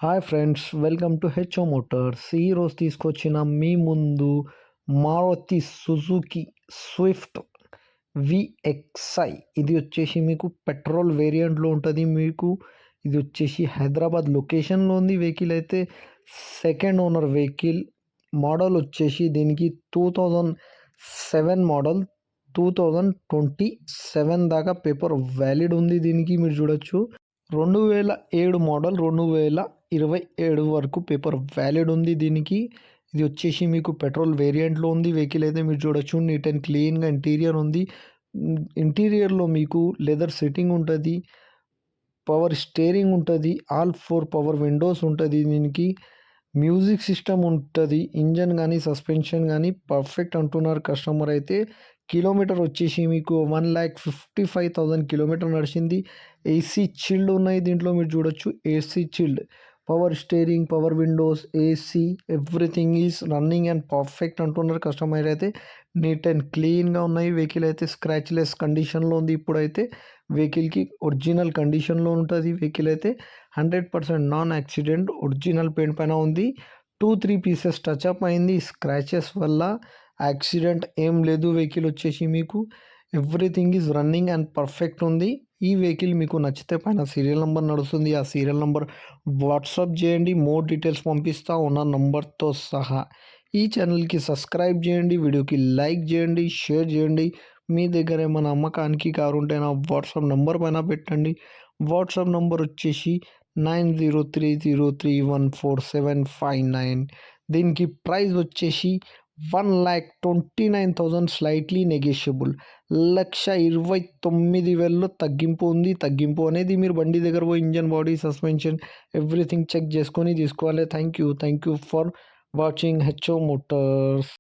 Hi friends, welcome to HO Motors. ఈరోజు తీసుకొచ్చిన మీ ముందు మారుతి సుజుకి స్విఫ్ట్ విఎక్స్ఐ. ఇది వచ్చేసి మీకు పెట్రోల్ వేరియంట్లో ఉంటుంది. మీకు ఇది వచ్చేసి హైదరాబాద్ లొకేషన్లో ఉంది. వెహికల్ అయితే సెకండ్ ఓనర్ వెహికల్. మోడల్ వచ్చేసి దీనికి 2007 మోడల్. 2027 దాకా పేపర్ వ్యాలిడ్ ఉంది. దీనికి మీరు చూడొచ్చు 2007 మోడల్, 2027 వరకు పేపర్ వ్యాలిడ్ ఉంది దీనికి. ఇది వచ్చేసి మీకు పెట్రోల్ వేరియంట్లో ఉంది. వెహికల్ అయితే మీరు చూడొచ్చు నీట్ అండ్ క్లీన్గా ఇంటీరియర్ ఉంది. ఇంటీరియర్లో మీకు లెదర్ సిట్టింగ్ ఉంటుంది, పవర్ స్టీరింగ్ ఉంటుంది, ఆల్ 4 పవర్ విండోస్ ఉంటుంది. దీనికి మ్యూజిక్ సిస్టమ్ ఉంటుంది. ఇంజన్ కానీ సస్పెన్షన్ కానీ పర్ఫెక్ట్ అంటున్నారు కస్టమర్ అయితే. కిలోమీటర్ వచ్చేసి మీకు 1,55,000 కిలోమీటర్ నడిచింది. ఏసీ చిల్డ్ ఉన్నాయి దీంట్లో మీరు చూడొచ్చు. AC chilled, power steering, power Windows, AC, everything is running and perfect అంటున్నారు కస్టమర్ అయితే. నీట్ అండ్ క్లీన్గా ఉన్నాయి. వెహికల్ అయితే స్క్రాచ్లెస్ కండిషన్లో ఉంది. ఇప్పుడైతే వెహికల్కి ఒరిజినల్ కండిషన్లో ఉంటుంది. వెహికల్ అయితే 100% నాన్ యాక్సిడెంట్, ఒరిజినల్ పెయింట్ పైన ఉంది. 2-3 పీసెస్ టచ్అప్ అయింది. స్క్రాచెస్ వల్ల యాక్సిడెంట్ ఏం లేదు. వెహికల్ వచ్చేసి మీకు everything is running and perfect ఉంది. ఈ వెహికల్ మీకు నచ్చితే పైన సీరియల్ నెంబర్ నడుస్తుంది. ఆ సీరియల్ నెంబర్ వాట్సాప్ చేయండి, మోర్ డీటెయిల్స్ పంపిస్తా ఉన్న నంబర్తో సహా. ఈ ఛానల్కి సబ్స్క్రైబ్ చేయండి, వీడియోకి లైక్ చేయండి, షేర్ చేయండి. మీ దగ్గర ఏమైనా అమ్మకానికి కారు ఉంటే నా వాట్సాప్ నెంబర్ పైన పెట్టండి. వాట్సాప్ నెంబర్ వచ్చేసి 9030314759. దీనికి ప్రైస్ వచ్చేసి 1,29,000 స్లైట్లీ నెగోషియబుల్. 1,29,000 తగ్గింపు ఉంది. తగ్గింపు అనేది మీరు బండి దగ్గర పోయి engine, body, suspension everything check చేసుకొని తీసుకోవాలి. Thank you for watching HO Motors.